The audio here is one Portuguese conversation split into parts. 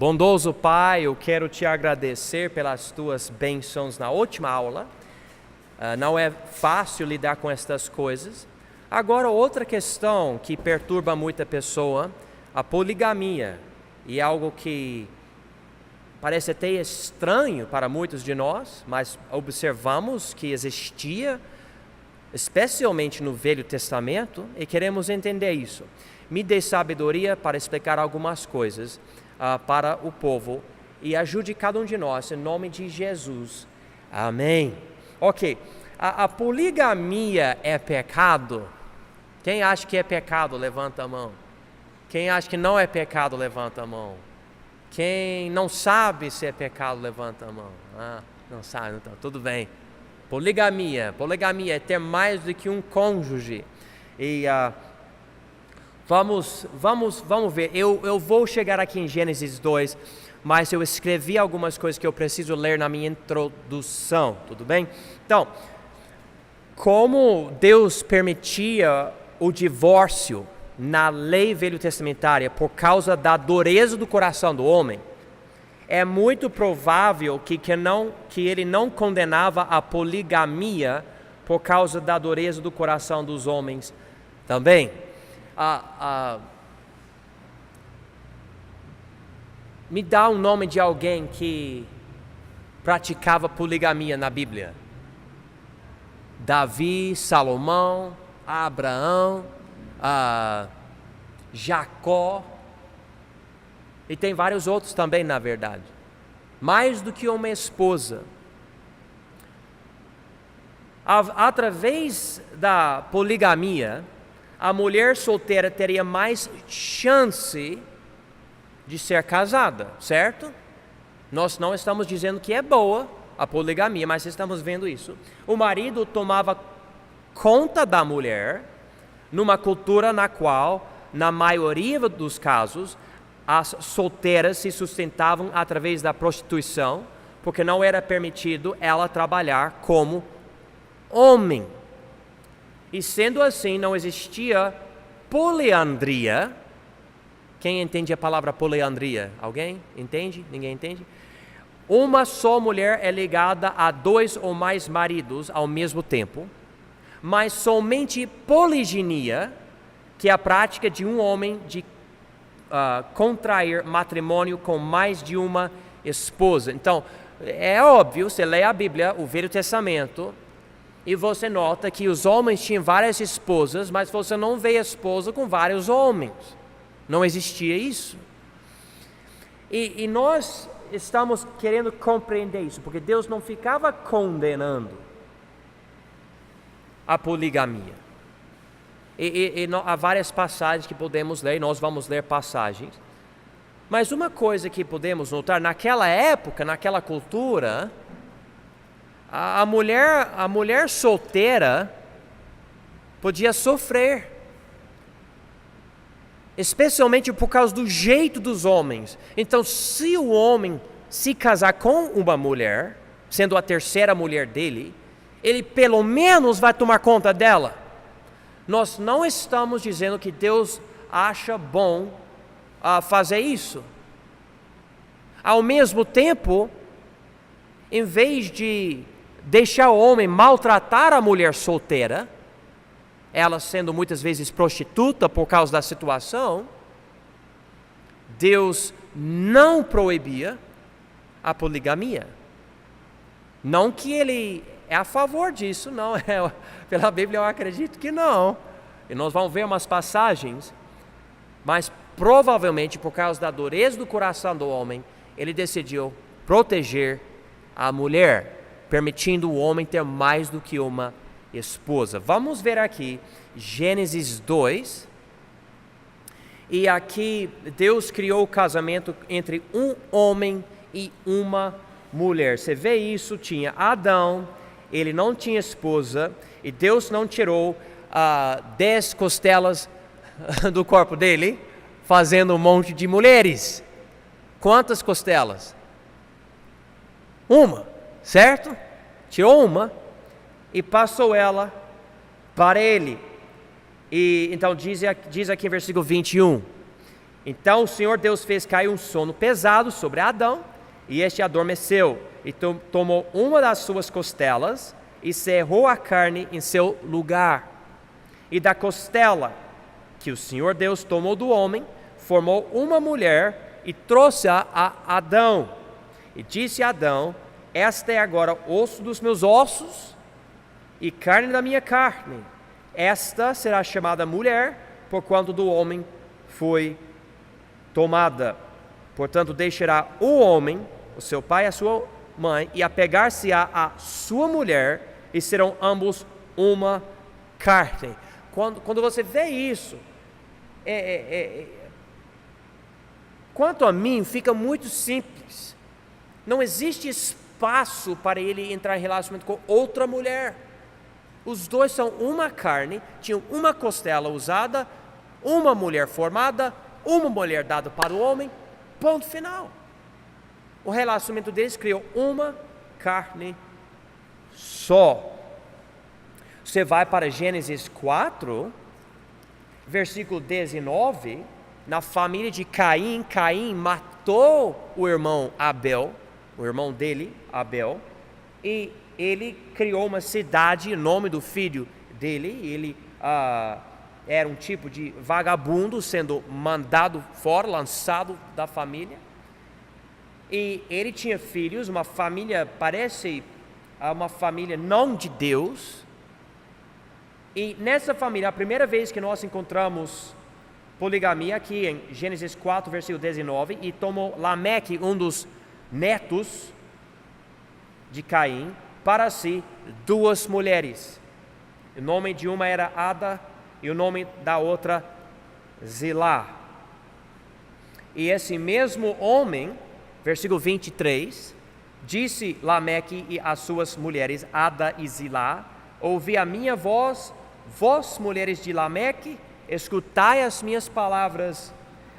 Bondoso Pai, eu quero te agradecer pelas tuas bênçãos na última aula. Não é fácil lidar com estas coisas. Agora, outra questão que perturba muita pessoa, a poligamia. E algo que parece até estranho para muitos de nós, mas observamos que existia, especialmente no Velho Testamento, e queremos entender isso. Me dê sabedoria para explicar algumas coisas para o povo e ajude cada um de nós, em nome de Jesus. Amém. Ok, a poligamia é pecado? Quem acha que é pecado, levanta a mão. Quem acha que não é pecado, levanta a mão. Quem não sabe se é pecado, levanta a mão. Não sabe, então tudo bem. Poligamia é ter mais do que um cônjuge. E vamos ver. Eu vou chegar aqui em Gênesis 2, mas eu escrevi algumas coisas que eu preciso ler na minha introdução, tudo bem? Então, como Deus permitia o divórcio na lei velho-testamentária por causa da dureza do coração do homem, é muito provável que ele não condenava a poligamia por causa da dureza do coração dos homens também. Me dá um nome de alguém que praticava poligamia na Bíblia. Davi, Salomão, Abraão, Jacó, e tem vários outros também, na verdade. Mais do que uma esposa. Através da poligamia, a mulher solteira teria mais chance de ser casada, certo? Nós não estamos dizendo que é boa a poligamia, mas estamos vendo isso. O marido tomava conta da mulher numa cultura na qual, na maioria dos casos, as solteiras se sustentavam através da prostituição, porque não era permitido ela trabalhar como homem. E sendo assim, não existia poliandria. Quem entende a palavra poliandria? Alguém entende? Ninguém entende? Uma só mulher é ligada a 2 ou mais maridos ao mesmo tempo, mas somente poliginia, que é a prática de um homem de contrair matrimônio com mais de uma esposa. Então, é óbvio, você lê a Bíblia, o Velho Testamento, e você nota que os homens tinham várias esposas, mas você não vê esposa com vários homens. Não existia isso. E nós estamos querendo compreender isso, porque Deus não ficava condenando a poligamia. E há várias passagens que podemos ler, nós vamos ler passagens. Mas uma coisa que podemos notar, naquela época, naquela cultura, a mulher solteira podia sofrer, especialmente por causa do jeito dos homens. Então, se o homem se casar com uma mulher, sendo a terceira mulher dele, ele pelo menos vai tomar conta dela. Nós não estamos dizendo que Deus acha bom fazer isso. Ao mesmo tempo, em vez de deixar o homem maltratar a mulher solteira, ela sendo muitas vezes prostituta por causa da situação, Deus não proibia a poligamia. Não que ele é a favor disso, não. Pela Bíblia eu acredito que não. E nós vamos ver umas passagens, mas provavelmente por causa da dureza do coração do homem, ele decidiu proteger a mulher, permitindo o homem ter mais do que uma esposa. Vamos ver aqui Gênesis 2. E aqui Deus criou o casamento entre um homem e uma mulher. Você vê isso, tinha Adão, ele não tinha esposa, e Deus não tirou 10 costelas do corpo dele, fazendo um monte de mulheres. Quantas costelas? Uma, certo? Tirou uma e passou ela para ele. E então diz aqui em versículo 21, Então o Senhor Deus fez cair um sono pesado sobre Adão, e este adormeceu, e tomou uma das suas costelas, e cerrou a carne em seu lugar. E da costela que o Senhor Deus tomou do homem, formou uma mulher, e trouxe-a a Adão. E disse a Adão: esta é agora osso dos meus ossos, e carne da minha carne. Esta será chamada mulher, porquanto do homem foi tomada. Portanto, deixará o homem, o seu pai e a sua mãe, e apegar-se-á a sua mulher, e serão ambos uma carne. Quando você vê isso, quanto a mim, fica muito simples. Não existe espaço para ele entrar em relacionamento com outra mulher. Os dois são uma carne, tinham uma costela usada, uma mulher formada, uma mulher dada para o homem, ponto final. O relacionamento deles criou uma carne só. Você vai para Gênesis 4, versículo 19, na família de Caim, Caim matou o irmão Abel, o irmão dele, Abel, e ele criou uma cidade em nome do filho dele. Ele era um tipo de vagabundo sendo mandado fora, lançado da família. E ele tinha filhos, uma família, parece uma família não de Deus. E nessa família, a primeira vez que nós encontramos poligamia, aqui em Gênesis 4, versículo 19, e tomou Lameque, um dos netos de Caim, para si 2 mulheres. O nome de uma era Ada e o nome da outra Zilá. E esse mesmo homem, versículo 23, disse Lameque e as suas mulheres, Ada e Zilá: ouvi a minha voz, vós mulheres de Lameque, escutai as minhas palavras,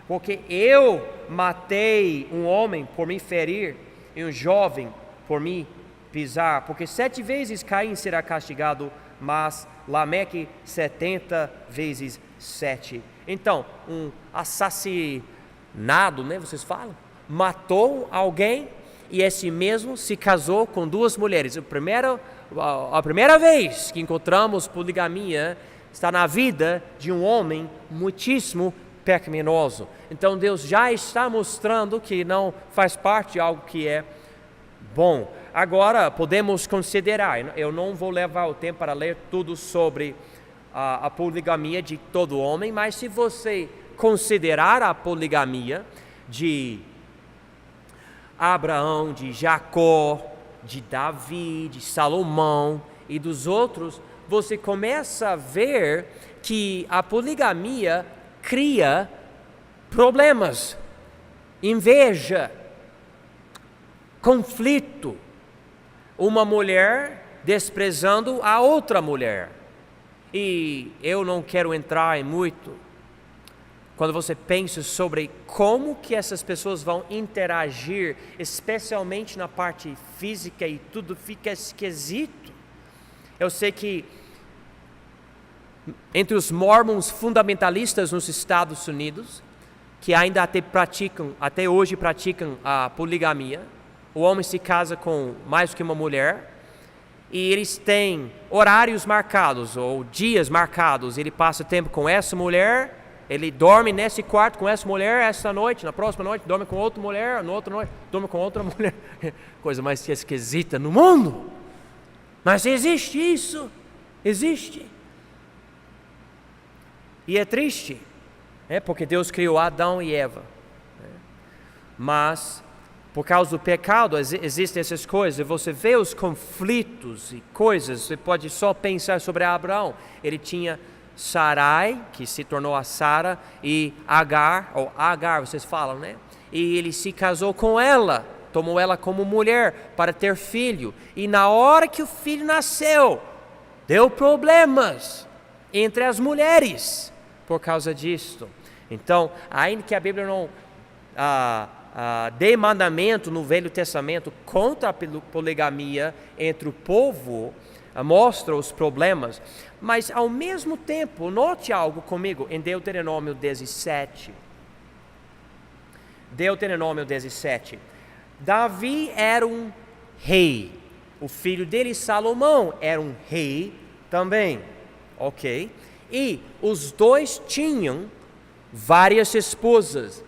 porque eu matei um homem por me ferir, e um jovem por me pisar, porque 7 vezes Caim será castigado, mas Lameque 70 vezes 7. Então, um assassinado, vocês falam? Matou alguém, e esse mesmo se casou com 2 mulheres. A primeira vez que encontramos poligamia está na vida de um homem muitíssimo pecaminoso. Então Deus já está mostrando que não faz parte de algo que é bom. Agora podemos considerar, eu não vou levar o tempo para ler tudo sobre a poligamia de todo homem, mas se você considerar a poligamia de Abraão, de Jacó, de Davi, de Salomão e dos outros, você começa a ver que a poligamia cria problemas, inveja, conflito, uma mulher desprezando a outra mulher. E eu não quero entrar em muito, quando você pensa sobre como que essas pessoas vão interagir, especialmente na parte física, e tudo fica esquisito. Eu sei que entre os mormons fundamentalistas nos Estados Unidos, que ainda até hoje praticam a poligamia, o homem se casa com mais que uma mulher, e eles têm horários marcados, ou dias marcados. Ele passa tempo com essa mulher, ele dorme nesse quarto com essa mulher essa noite, na próxima noite dorme com outra mulher, na outra noite dorme com outra mulher. Coisa mais esquisita no mundo. Mas existe isso, existe. E é triste, porque Deus criou Adão e Eva. Mas por causa do pecado existem essas coisas, e você vê os conflitos e coisas. Você pode só pensar sobre Abraão. Ele tinha Sarai, que se tornou a Sara, e Agar, ou Agar vocês falam, E ele se casou com ela, tomou ela como mulher para ter filho. E na hora que o filho nasceu, deu problemas entre as mulheres por causa disto. Então, ainda que a Bíblia não dê mandamento no Velho Testamento contra a poligamia entre o povo, mostra os problemas, mas ao mesmo tempo, note algo comigo em Deuteronômio 17. Deuteronômio 17. Davi era um rei. O filho dele, Salomão, era um rei também. Ok? E os dois tinham várias esposas.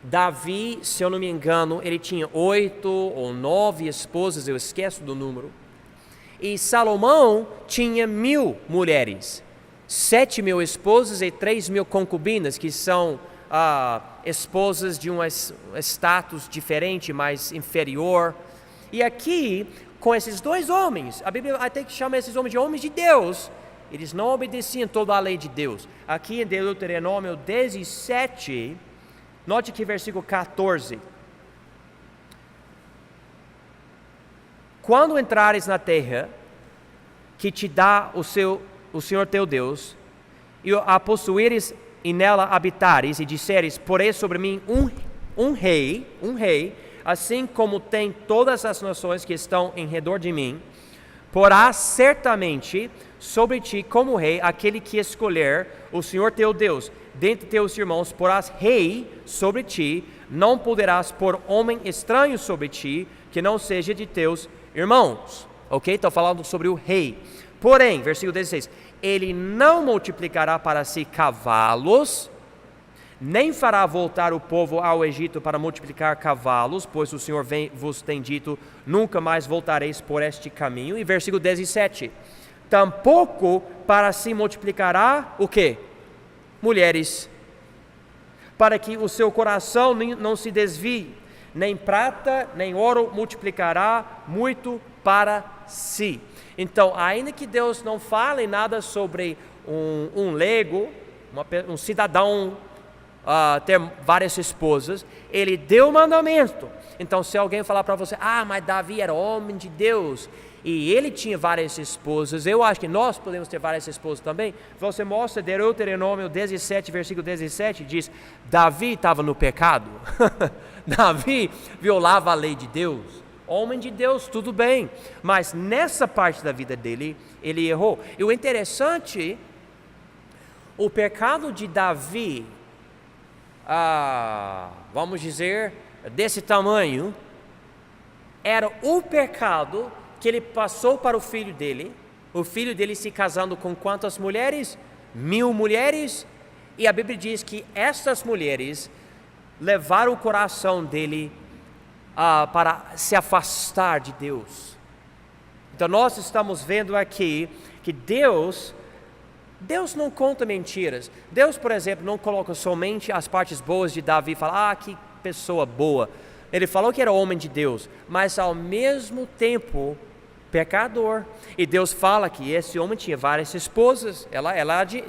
Davi, se eu não me engano, ele tinha 8 ou 9 esposas, eu esqueço do número. E Salomão tinha 1.000 mulheres, 7.000 esposas e 3.000 concubinas, que são esposas de um status diferente, mais inferior. E aqui, com esses dois homens, a Bíblia até que chama esses homens de homens de Deus, eles não obedeciam toda a lei de Deus. Aqui em Deuteronômio 17, note que versículo 14. Quando entrares na terra que te dá o Senhor teu Deus, e a possuíres e nela habitares, e disseres, porém sobre mim um rei, assim como tem todas as nações que estão em redor de mim, porá certamente sobre ti como rei aquele que escolher o Senhor teu Deus. Dentre teus irmãos porás rei sobre ti, não poderás pôr homem estranho sobre ti, que não seja de teus irmãos. Ok? Estou falando sobre o rei. Porém, versículo 16, ele não multiplicará para si cavalos, nem fará voltar o povo ao Egito para multiplicar cavalos, pois o Senhor vos tem dito, nunca mais voltareis por este caminho. E versículo 17, tampouco para si multiplicará o quê? Mulheres, para que o seu coração não se desvie, nem prata, nem ouro multiplicará muito para si. Então, ainda que Deus não fale nada sobre um leigo, um cidadão ter várias esposas, ele deu o mandamento. Então, se alguém falar para você, mas Davi era homem de Deus, e ele tinha várias esposas, eu acho que nós podemos ter várias esposas também. Você mostra Deuteronômio 17, versículo 17, diz, Davi estava no pecado, Davi violava a lei de Deus, homem de Deus, tudo bem, mas nessa parte da vida dele, ele errou. E o interessante, o pecado de Davi, vamos dizer, desse tamanho, era o pecado que ele passou para o filho dele se casando com quantas mulheres? 1.000 mulheres, e a Bíblia diz que essas mulheres levaram o coração dele para se afastar de Deus. Então nós estamos vendo aqui que Deus não conta mentiras. Deus, por exemplo, não coloca somente as partes boas de Davi e fala, que pessoa boa. Ele falou que era homem de Deus, mas ao mesmo tempo pecador. E Deus fala que esse homem tinha várias esposas.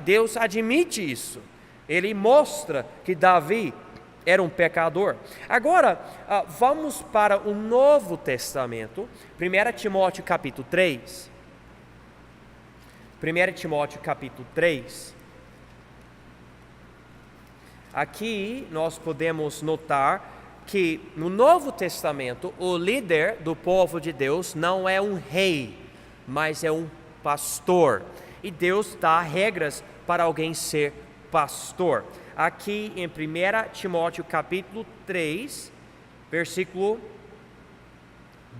Deus admite isso. Ele mostra que Davi era um pecador. Agora, vamos para o Novo Testamento, 1 Timóteo capítulo 3. 1 Timóteo capítulo 3. Aqui nós podemos notar que no Novo Testamento o líder do povo de Deus não é um rei, mas é um pastor. E Deus dá regras para alguém ser pastor. Aqui em 1 Timóteo capítulo 3, versículo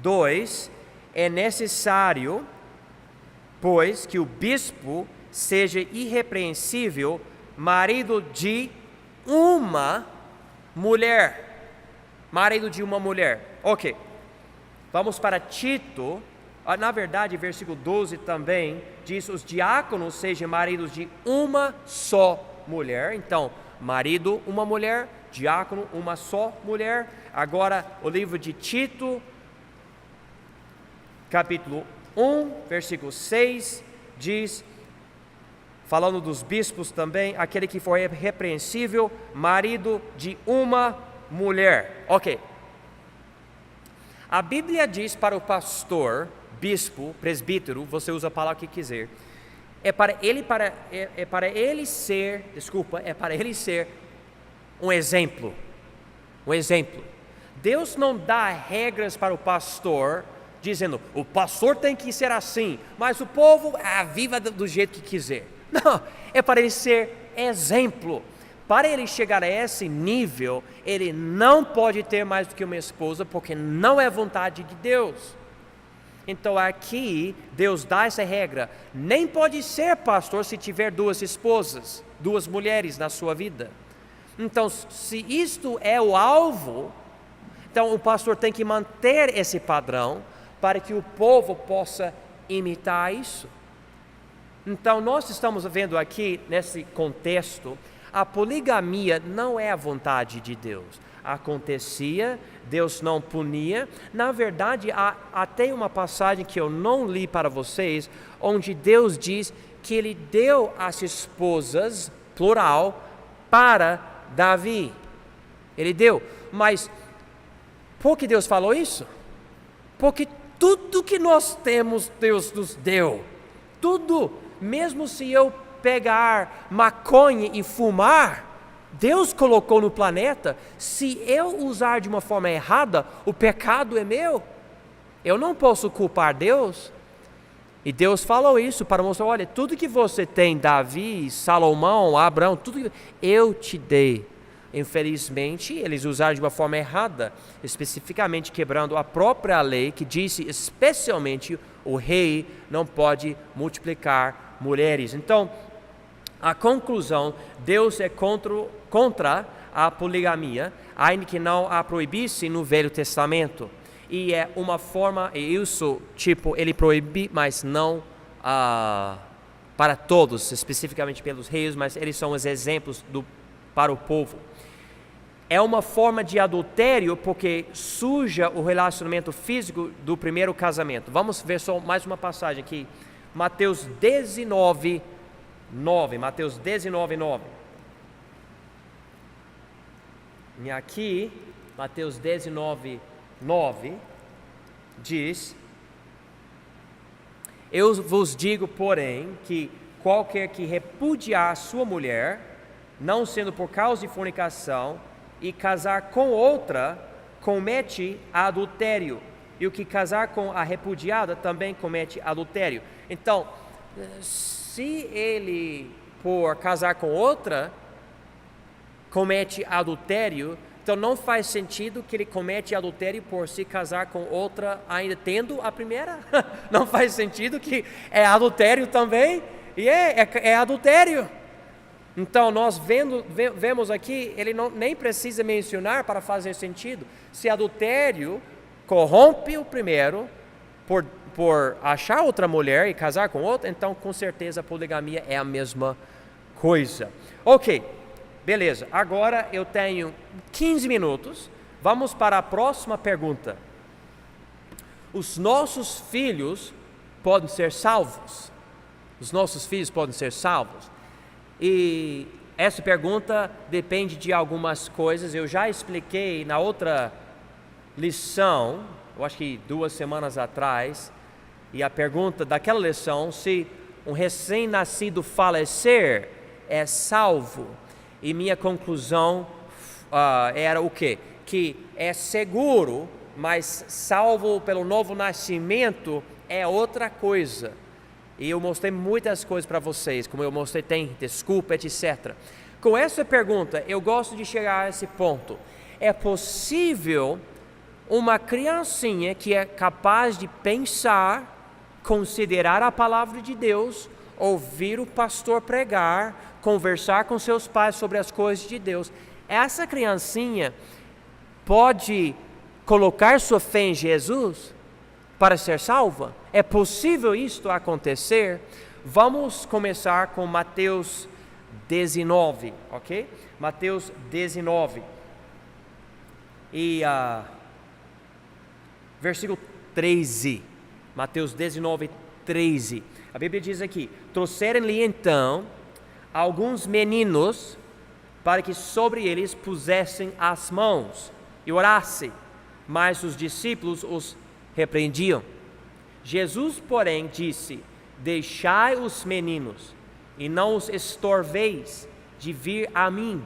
2, é necessário, pois, que o bispo seja irrepreensível, marido de uma mulher. Marido de uma mulher. Ok. Vamos para Tito. Na verdade, versículo 12 também diz: os diáconos sejam maridos de uma só mulher. Então, marido, uma mulher, diácono, uma só mulher. Agora, o livro de Tito, capítulo 1, versículo 6, diz, falando dos bispos também, aquele que for irrepreensível, marido de uma mulher. Ok. A Bíblia diz para o pastor, bispo, presbítero, você usa a palavra que quiser, é para ele ser um exemplo. Um exemplo. Deus não dá regras para o pastor, dizendo, o pastor tem que ser assim, mas o povo viva do jeito que quiser. Não, é para ele ser exemplo. para ele chegar a esse nível, ele não pode ter mais do que uma esposa, porque não é vontade de Deus. Então aqui, Deus dá essa regra, nem pode ser pastor se tiver 2 esposas, 2 mulheres na sua vida. Então, se isto é o alvo, então o pastor tem que manter esse padrão, para que o povo possa imitar isso. Então nós estamos vendo aqui, nesse contexto, a poligamia não é a vontade de Deus. Acontecia, Deus não punia. Na verdade, há até uma passagem que eu não li para vocês, onde Deus diz que Ele deu as esposas, plural, para Davi. Ele deu. Mas por que Deus falou isso? Porque tudo que nós temos, Deus nos deu. Tudo. Mesmo se eu pegar maconha e fumar, Deus colocou no planeta. Se eu usar de uma forma errada, o pecado é meu. Eu não posso culpar Deus. E Deus falou isso para mostrar, olha, tudo que você tem, Davi, Salomão, Abraão, tudo que eu te dei. Infelizmente, eles usaram de uma forma errada, especificamente quebrando a própria lei, que disse especialmente o rei não pode multiplicar mulheres. Então, a conclusão, Deus é contra a poligamia, ainda que não a proibisse no Velho Testamento. E é uma forma, e isso, ele proíbe, mas não para todos, especificamente pelos reis, mas eles são os exemplos para o povo. É uma forma de adultério porque suja o relacionamento físico do primeiro casamento. Vamos ver só mais uma passagem aqui. Mateus 19, 9. Mateus 19, 9. E aqui, Mateus 19, 9, diz: Eu vos digo, porém, que qualquer que repudiar sua mulher, não sendo por causa de fornicação, e casar com outra, comete adultério. E o que casar com a repudiada também comete adultério. Então, se ele, por casar com outra, comete adultério, então não faz sentido que ele comete adultério por se casar com outra ainda tendo a primeira. Não faz sentido que é adultério também, e é adultério. Então nós vemos aqui, ele nem precisa mencionar para fazer sentido. Se adultério corrompe o primeiro por achar outra mulher e casar com outra, então com certeza a poligamia é a mesma coisa. Ok, beleza, agora eu tenho 15 minutos, vamos para a próxima pergunta. Os nossos filhos podem ser salvos? Os nossos filhos podem ser salvos? E essa pergunta depende de algumas coisas. Eu já expliquei na outra lição, eu acho que 2 semanas atrás, e a pergunta daquela lição, se um recém-nascido falecer é salvo. E minha conclusão era o quê? Que é seguro, mas salvo pelo novo nascimento é outra coisa. E eu mostrei muitas coisas para vocês, como eu mostrei, tem desculpa, etc. Com essa pergunta, eu gosto de chegar a esse ponto. É possível uma criancinha que é capaz de pensar, considerar a palavra de Deus, ouvir o pastor pregar, conversar com seus pais sobre as coisas de Deus. Essa criancinha pode colocar sua fé em Jesus para ser salva? É possível isto acontecer? Vamos começar com Mateus 19, ok? Mateus 19. E versículo 13. Mateus 19, 13. A Bíblia diz aqui: trouxeram-lhe então alguns meninos para que sobre eles pusessem as mãos e orassem, mas os discípulos os repreendiam. Jesus, porém, disse: deixai os meninos e não os estorveis de vir a mim,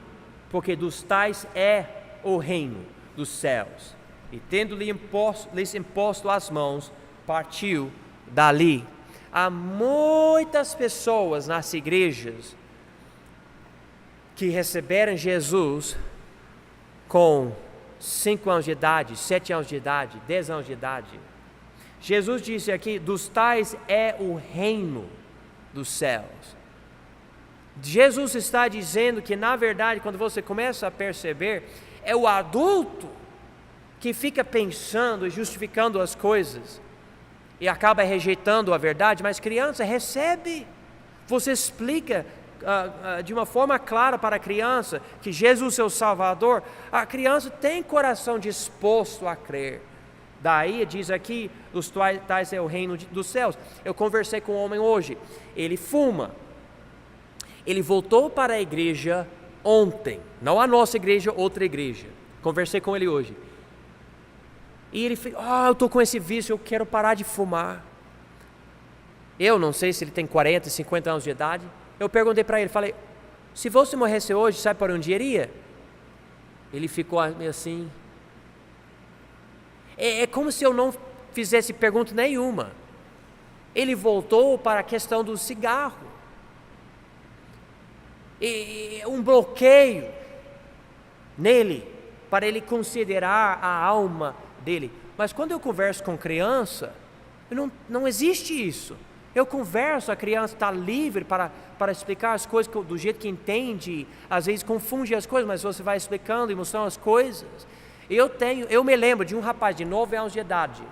porque dos tais é o reino dos céus. E tendo-lhes imposto as mãos, partiu dali. Há muitas pessoas nas igrejas que receberam Jesus com 5 anos de idade, 7 anos de idade, 10 anos de idade. Jesus disse aqui, dos tais é o reino dos céus. Jesus está dizendo que, na verdade, quando você começa a perceber, é o adulto que fica pensando e justificando as coisas e acaba rejeitando a verdade, mas criança recebe. Você explica de uma forma clara para a criança que Jesus é o Salvador, a criança tem coração disposto a crer. Daí diz aqui, os tais é o reino dos céus. Eu conversei com um homem hoje, ele fuma. Ele voltou para a igreja ontem, não a nossa igreja, outra igreja. Conversei com ele hoje. E ele falou, eu estou com esse vício, eu quero parar de fumar. Eu não sei se ele tem 40, 50 anos de idade. Eu perguntei para ele, falei, se você morresse hoje, sabe para onde iria? Ele ficou assim. É como se eu não fizesse pergunta nenhuma. Ele voltou para a questão do cigarro. Um bloqueio nele, para ele considerar a alma dele. Mas quando eu converso com criança, não existe isso. Eu converso, a criança está livre para explicar as coisas do jeito que entende, às vezes confunde as coisas, mas você vai explicando e mostrando as coisas. Eu me lembro de um rapaz de 9 anos de idade.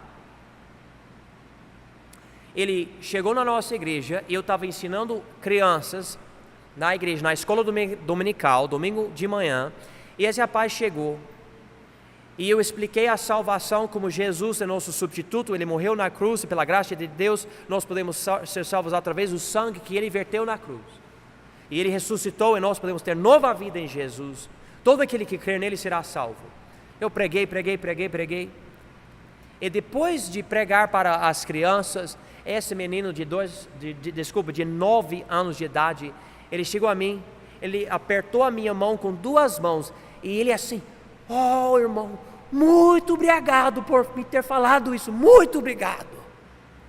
Ele chegou na nossa igreja e eu estava ensinando crianças na igreja, na escola dominical, domingo de manhã, e esse rapaz chegou, e eu expliquei a salvação como Jesus é nosso substituto, ele morreu na cruz, e pela graça de Deus, nós podemos ser salvos através do sangue que ele verteu na cruz, e ele ressuscitou, e nós podemos ter nova vida em Jesus, todo aquele que crer nele será salvo. Eu preguei, e depois de pregar para as crianças, esse menino de 9 anos de idade, ele chegou a mim, ele apertou a minha mão com 2 mãos, e ele assim, irmão, muito obrigado por me ter falado isso, muito obrigado,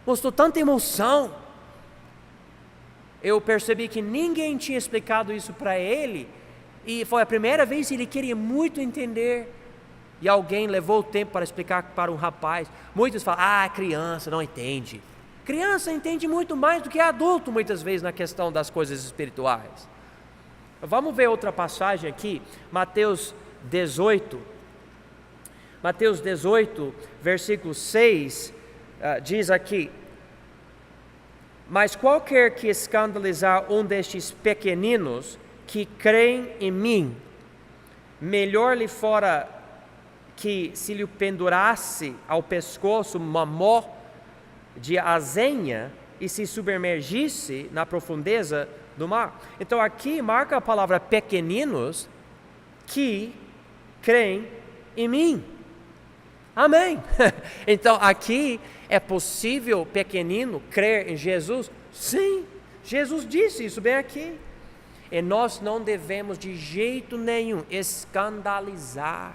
mostrou tanta emoção. Eu percebi que ninguém tinha explicado isso para ele, e foi a primeira vez que ele queria muito entender, e alguém levou o tempo para explicar para um rapaz. Muitos falam, criança não entende. Criança entende muito mais do que adulto, muitas vezes, na questão das coisas espirituais. Vamos ver outra passagem aqui, Mateus 18. Mateus 18, versículo 6, diz aqui, mas qualquer que escandalizar um destes pequeninos que creem em mim, melhor lhe fora que se lhe pendurasse ao pescoço uma mó de azenha e se submergisse na profundeza do mar. Então aqui marca a palavra pequeninos que creem em mim. Amém. Então aqui é possível pequenino crer em Jesus? Sim, Jesus disse isso bem aqui. E nós não devemos de jeito nenhum escandalizar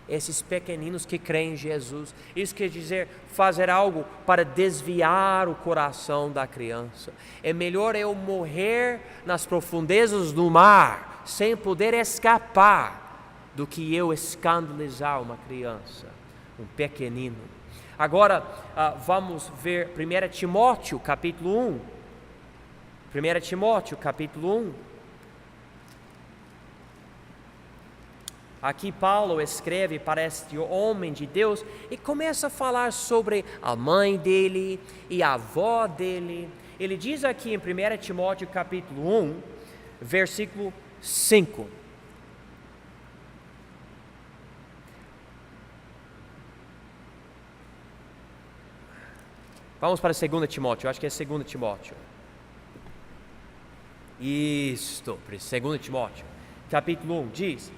esses pequeninos que creem em Jesus. Isso quer dizer fazer algo para desviar o coração da criança. É melhor eu morrer nas profundezas do mar sem poder escapar do que eu escandalizar uma criança, um pequenino. Agora vamos ver 1 Timóteo capítulo 1. 1 Timóteo capítulo 1. Aqui Paulo escreve para este homem de Deus e começa a falar sobre a mãe dele e a avó dele. Ele diz aqui em 1 Timóteo capítulo 1, versículo 5. Vamos para 2 Timóteo, eu acho que é 2 Timóteo. Isto, 2 Timóteo, capítulo 1, diz: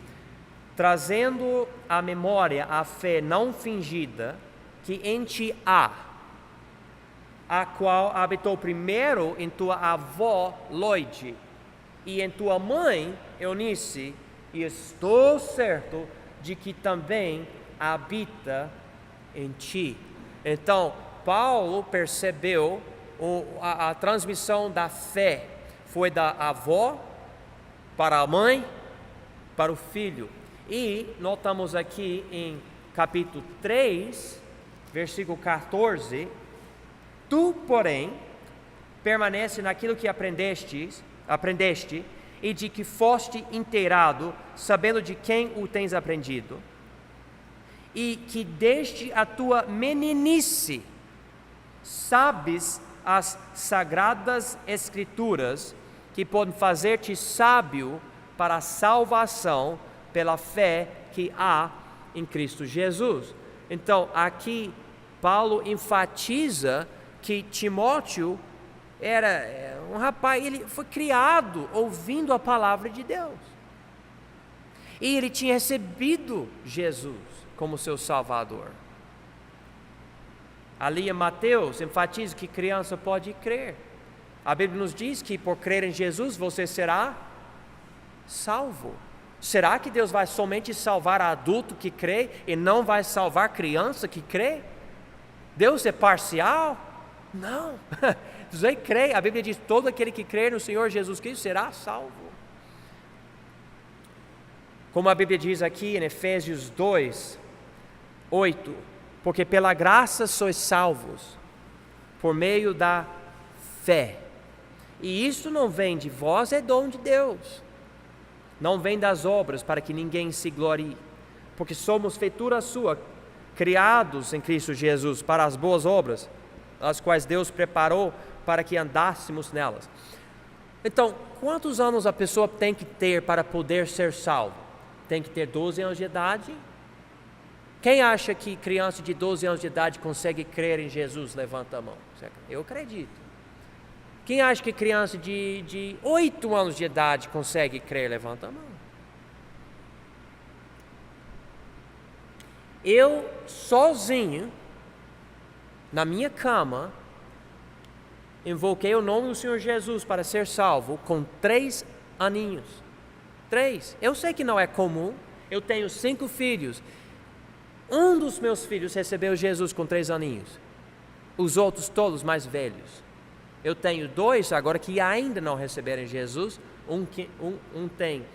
trazendo à memória a fé não fingida que em ti há, a qual habitou primeiro em tua avó Loide e em tua mãe Eunice, e estou certo de que também habita em ti. Então, Paulo percebeu a transmissão da fé foi da avó para a mãe, para o filho. E notamos aqui em capítulo 3, versículo 14: tu, porém, permanece naquilo que aprendeste, e de que foste inteirado, sabendo de quem o tens aprendido, e que desde a tua meninice sabes as sagradas escrituras, que podem fazer-te sábio para a salvação pela fé que há em Cristo Jesus. Então, aqui Paulo enfatiza que Timóteo era um rapaz, ele foi criado ouvindo a palavra de Deus. E ele tinha recebido Jesus como seu Salvador. Ali em Mateus enfatiza que criança pode crer. A Bíblia nos diz que por crer em Jesus você será salvo. Será que Deus vai somente salvar adulto que crê e não vai salvar criança que crê? Deus é parcial? Não. Você crê, a Bíblia diz: todo aquele que crê no Senhor Jesus Cristo será salvo. Como a Bíblia diz aqui em Efésios 2, 8: porque pela graça sois salvos, por meio da fé. E isso não vem de vós, é dom de Deus. Não vem das obras, para que ninguém se glorie. Porque somos feitura sua, criados em Cristo Jesus para as boas obras, as quais Deus preparou para que andássemos nelas. Então, quantos anos a pessoa tem que ter para poder ser salvo? Tem que ter 12 anos de idade? Quem acha que criança de 12 anos de idade consegue crer em Jesus? Levanta a mão. Eu acredito. Quem acha que criança de 8 anos de idade consegue crer? Levanta a mão. Eu, sozinho, na minha cama, invoquei o nome do Senhor Jesus para ser salvo com 3 aninhos. 3. Eu sei que não é comum. Eu tenho 5 filhos. Um dos meus filhos recebeu Jesus com 3 aninhos. Os outros todos mais velhos. Eu tenho 2 agora que ainda não receberam Jesus. Um tem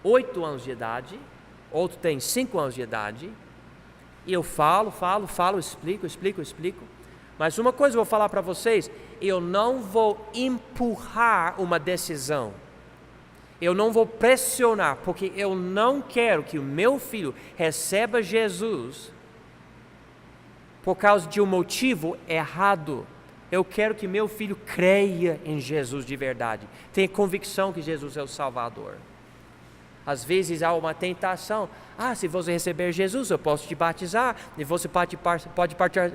8 anos de idade. Outro tem 5 anos de idade. E eu falo, explico. Mas uma coisa eu vou falar para vocês: eu não vou empurrar uma decisão. Eu não vou pressionar, porque eu não quero que o meu filho receba Jesus por causa de um motivo errado. Eu quero que meu filho creia em Jesus de verdade, tenha convicção que Jesus é o Salvador. Às vezes há uma tentação: se você receber Jesus, eu posso te batizar, e você pode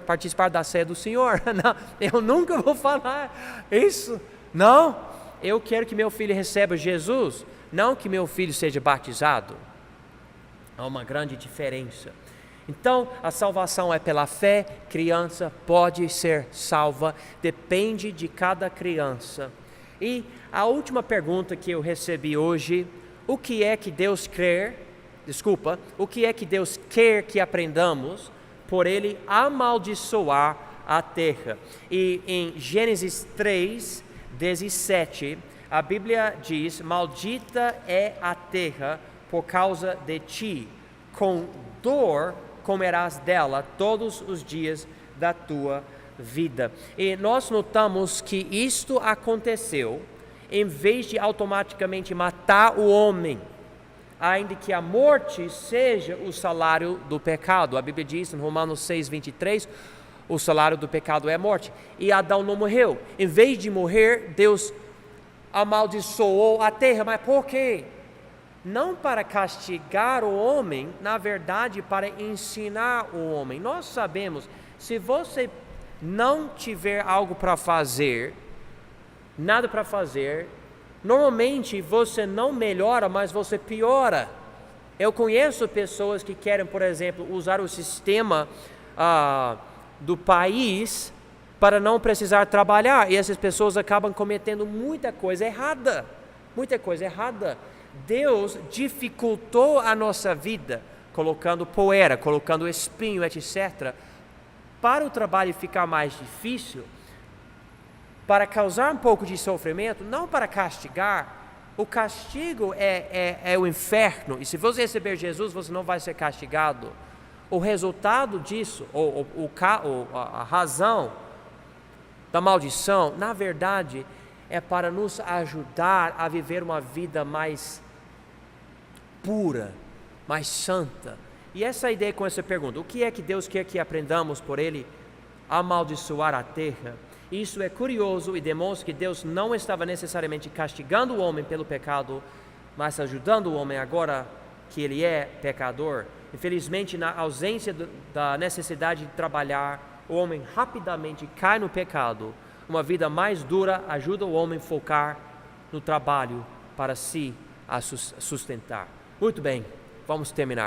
participar da ceia do Senhor. Não, eu nunca vou falar isso. Não. Eu quero que meu filho receba Jesus, não que meu filho seja batizado. Há uma grande diferença. Então, a salvação é pela fé. Criança pode ser salva, depende de cada criança. E a última pergunta que eu recebi hoje: o que é que Deus quer que aprendamos por Ele amaldiçoar a terra? E em Gênesis 3:17, a Bíblia diz: maldita é a terra por causa de ti, com dor comerás dela todos os dias da tua vida. E nós notamos que isto aconteceu em vez de automaticamente matar o homem, ainda que a morte seja o salário do pecado. A Bíblia diz em Romanos 6:23, o salário do pecado é a morte. E Adão não morreu. Em vez de morrer, Deus amaldiçoou a terra. Mas por quê? Não para castigar o homem, na verdade para ensinar o homem. Nós sabemos, se você não tiver algo para fazer, nada para fazer, normalmente você não melhora, mas você piora. Eu conheço pessoas que querem, por exemplo, usar o sistema do país para não precisar trabalhar, e essas pessoas acabam cometendo muita coisa errada. Deus dificultou a nossa vida, colocando poeira, colocando espinho, etc., para o trabalho ficar mais difícil, para causar um pouco de sofrimento, não para castigar, O castigo é o inferno, e se você receber Jesus, você não vai ser castigado. O resultado disso, a razão da maldição, na verdade, é para nos ajudar a viver uma vida mais pura, mais santa. E essa ideia com essa pergunta, o que é que Deus quer que aprendamos por Ele amaldiçoar a terra? Isso é curioso e demonstra que Deus não estava necessariamente castigando o homem pelo pecado, mas ajudando o homem agora que ele é pecador. Infelizmente, na ausência da necessidade de trabalhar, o homem rapidamente cai no pecado. Uma vida mais dura ajuda o homem a focar no trabalho para se sustentar. Muito bem, vamos terminar.